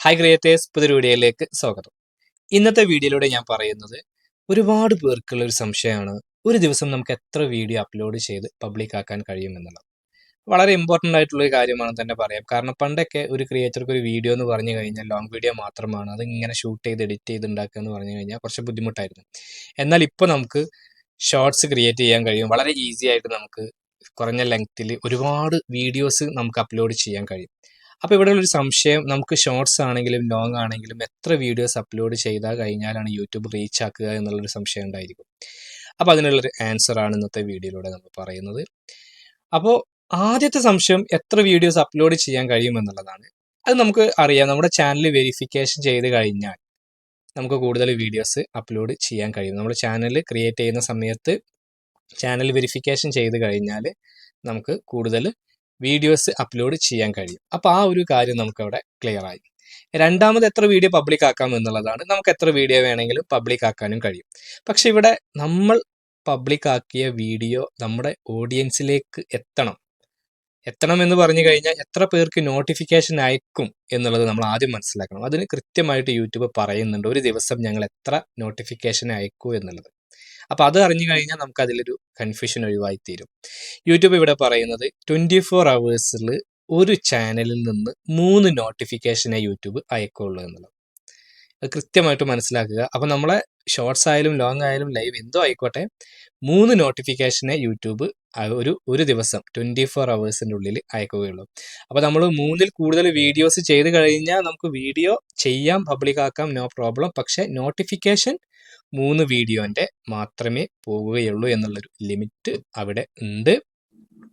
Hi creators, പുതിയൊരു വീഡിയോയിലേക്ക് സ്വാഗതം. ഇന്നത്തെ വീഡിയോയിലൂടെ ഞാൻ പറയുന്നത് ഒരുപാട് പേർക്കുള്ള ഒരു സംശയമാണ്, ഒരു ദിവസം നമുക്ക് എത്ര വീഡിയോ അപ്ലോഡ് ചെയ്ത് പബ്ലിക് ആക്കാൻ കഴിയുമെന്നുള്ളത്. വളരെ ഇമ്പോർട്ടൻ്റ് ആയിട്ടുള്ള ഒരു കാര്യമാണെന്ന് തന്നെ പറയാം. കാരണം പണ്ടൊക്കെ ഒരു ക്രിയേറ്റർക്ക് ഒരു വീഡിയോ എന്ന് പറഞ്ഞു കഴിഞ്ഞാൽ ലോങ് വീഡിയോ മാത്രമാണ്, അത് ഇങ്ങനെ ഷൂട്ട് ചെയ്ത് എഡിറ്റ് ചെയ്ത് ഉണ്ടാക്കുക എന്ന് പറഞ്ഞു കഴിഞ്ഞാൽ കുറച്ച് ബുദ്ധിമുട്ടായിരുന്നു. എന്നാൽ ഇപ്പോൾ നമുക്ക് ഷോർട്സ് ക്രിയേറ്റ് ചെയ്യാൻ കഴിയും. വളരെ ഈസി ആയിട്ട് നമുക്ക് കുറഞ്ഞ ലെങ്ത്തിൽ ഒരുപാട് വീഡിയോസ് നമുക്ക് അപ്ലോഡ് ചെയ്യാൻ കഴിയും. അപ്പോൾ ഇവിടെ ഒരു സംശയം, നമുക്ക് ഷോർട്സ് ആണെങ്കിലും ലോങ് ആണെങ്കിലും എത്ര വീഡിയോസ് അപ്ലോഡ് ചെയ്താൽ കഴിഞ്ഞാലാണ് യൂട്യൂബ് റീച്ച് ആക്കുക എന്നുള്ളൊരു സംശയം ഉണ്ടായിരിക്കും. അപ്പോൾ അതിനുള്ളൊരു ആൻസർ ആണ് ഇന്നത്തെ വീഡിയോയിലൂടെ നമ്മൾ പറയുന്നത്. അപ്പോൾ ആദ്യത്തെ സംശയം എത്ര വീഡിയോസ് അപ്ലോഡ് ചെയ്യാൻ കഴിയുമെന്നുള്ളതാണ്. അത് നമുക്ക് അറിയാം, നമ്മുടെ ചാനൽ വെരിഫിക്കേഷൻ ചെയ്ത് കഴിഞ്ഞാൽ നമുക്ക് കൂടുതൽ വീഡിയോസ് അപ്ലോഡ് ചെയ്യാൻ കഴിയും. നമ്മുടെ ചാനൽ ക്രിയേറ്റ് ചെയ്യുന്ന സമയത്ത് ചാനൽ വെരിഫിക്കേഷൻ ചെയ്ത് കഴിഞ്ഞാൽ നമുക്ക് കൂടുതൽ വീഡിയോസ് അപ്ലോഡ് ചെയ്യാൻ കഴിയും. അപ്പോൾ ആ ഒരു കാര്യം നമുക്കവിടെ ക്ലിയർ ആയി. രണ്ടാമത് എത്ര വീഡിയോ പബ്ലിക് ആക്കാം എന്നുള്ളതാണ്. നമുക്ക് എത്ര വീഡിയോ വേണമെങ്കിലും പബ്ലിക് ആക്കാനും കഴിയും. പക്ഷെ ഇവിടെ നമ്മൾ പബ്ലിക് ആക്കിയ വീഡിയോ നമ്മുടെ ഓഡിയൻസിലേക്ക് എത്തണം എന്ന് പറഞ്ഞു കഴിഞ്ഞാൽ എത്ര പേർക്ക് നോട്ടിഫിക്കേഷൻ അയക്കും എന്നുള്ളത് നമ്മൾ ആദ്യം മനസ്സിലാക്കണം. അതിന് കൃത്യമായിട്ട് യൂട്യൂബ് പറയുന്നുണ്ട്, ഒരു ദിവസം ഞങ്ങൾ എത്ര നോട്ടിഫിക്കേഷൻ അയക്കൂ എന്നുള്ളത്. അപ്പോൾ അത് അറിഞ്ഞു കഴിഞ്ഞാൽ നമുക്ക് അതിലൊരു കൺഫ്യൂഷൻ ഒഴിവായി തീരും. യൂട്യൂബ് ഇവിടെ പറയുന്നത് 24 hours ഒരു ചാനലിൽ നിന്ന് 3 നോട്ടിഫിക്കേഷനെ യൂട്യൂബ് അയക്കുള്ളൂ എന്നുള്ളത്. അത് കൃത്യമായിട്ട് മനസ്സിലാക്കുക. അപ്പോൾ നമ്മളെ ഷോർട്സ് ആയാലും ലോങ് ആയാലും ലൈവ് എന്തോ ആയിക്കോട്ടെ, 3 നോട്ടിഫിക്കേഷനെ യൂട്യൂബ് ഒരു ദിവസം 24 hours ഉള്ളിൽ അയക്കുകയുള്ളൂ. അപ്പോൾ നമ്മൾ 3-ൽ കൂടുതൽ വീഡിയോസ് ചെയ്ത് കഴിഞ്ഞാൽ നമുക്ക് വീഡിയോ ചെയ്യാം, പബ്ലിക് ആക്കാം, നോ പ്രോബ്ലം. പക്ഷെ നോട്ടിഫിക്കേഷൻ 3 വീഡിയോൻ്റെ മാത്രമേ പോവുകയുള്ളൂ എന്നുള്ളൊരു ലിമിറ്റ് അവിടെ ഉണ്ട്.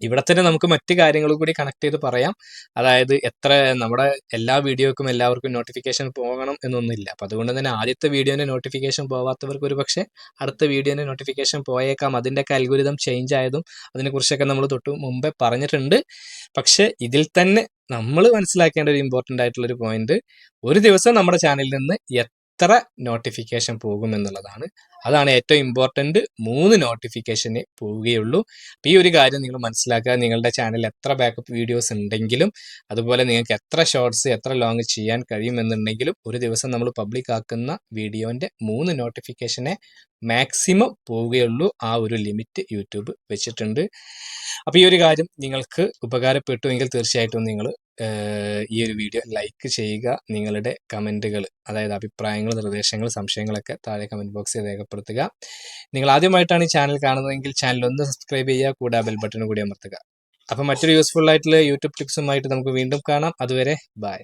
ഇവിടെ തന്നെ നമുക്ക് മറ്റു കാര്യങ്ങളും കൂടി കണക്ട് ചെയ്ത് പറയാം. അതായത് എത്ര നമ്മുടെ എല്ലാ വീഡിയോക്കും എല്ലാവർക്കും നോട്ടിഫിക്കേഷൻ പോകണം എന്നൊന്നുമില്ല. അപ്പം അതുകൊണ്ട് തന്നെ ആദ്യത്തെ വീഡിയോൻ്റെ നോട്ടിഫിക്കേഷൻ പോകാത്തവർക്ക് ഒരു പക്ഷേ അടുത്ത വീഡിയോൻ്റെ നോട്ടിഫിക്കേഷൻ പോയേക്കാം. അതിൻ്റെയൊക്കെ അൽഗോരിതം ചേഞ്ച് ആയതും അതിനെക്കുറിച്ചൊക്കെ നമ്മൾ തൊട്ട് മുമ്പേ പറഞ്ഞിട്ടുണ്ട്. പക്ഷേ ഇതിൽ തന്നെ നമ്മൾ മനസ്സിലാക്കേണ്ട ഒരു ഇമ്പോർട്ടൻ്റ് ആയിട്ടുള്ളൊരു പോയിന്റ്, ഒരു ദിവസം നമ്മുടെ ചാനലിൽ നിന്ന് എത്ര നോട്ടിഫിക്കേഷൻ പോകും എന്നുള്ളതാണ്. അതാണ് ഏറ്റവും ഇമ്പോർട്ടൻ്റ്. 3 നോട്ടിഫിക്കേഷന് പോവുകയുള്ളൂ. അപ്പോൾ ഈ ഒരു കാര്യം നിങ്ങൾ മനസ്സിലാക്കുക. നിങ്ങളുടെ ചാനലിൽ എത്ര ബാക്കപ്പ് വീഡിയോസ് ഉണ്ടെങ്കിലും അതുപോലെ നിങ്ങൾക്ക് എത്ര ഷോർട്സ് എത്ര ലോങ് ചെയ്യാൻ കഴിയുമെന്നുണ്ടെങ്കിലും ഒരു ദിവസം നമ്മൾ പബ്ലിക് ആക്കുന്ന വീഡിയോൻ്റെ 3 നോട്ടിഫിക്കേഷനെ മാക്സിമം പോവുകയുള്ളൂ. ആ ഒരു ലിമിറ്റ് യൂട്യൂബ് വെച്ചിട്ടുണ്ട്. അപ്പോൾ ഈ ഒരു കാര്യം നിങ്ങൾക്ക് ഉപകാരപ്പെട്ടു എങ്കിൽ തീർച്ചയായിട്ടും നിങ്ങൾ ഈ ഒരു വീഡിയോ ലൈക്ക് ചെയ്യുക. നിങ്ങളുടെ കമൻറ്റുകൾ, അതായത് അഭിപ്രായങ്ങൾ, നിർദ്ദേശങ്ങൾ, സംശയങ്ങളൊക്കെ താഴെ കമൻറ്റ് ബോക്സിൽ രേഖപ്പെടുത്തുക. നിങ്ങൾ ആദ്യമായിട്ടാണ് ഈ ചാനൽ കാണുന്നതെങ്കിൽ ചാനൽ ഒന്ന് സബ്സ്ക്രൈബ് ചെയ്യുക, കൂടെ ബെൽ ബട്ടൺ കൂടി അമർത്തുക. അപ്പോൾ മറ്റൊരു യൂസ്ഫുൾ ആയിട്ടുള്ള യൂട്യൂബ് ടിപ്സുമായിട്ട് നമുക്ക് വീണ്ടും കാണാം. അതുവരെ ബൈ.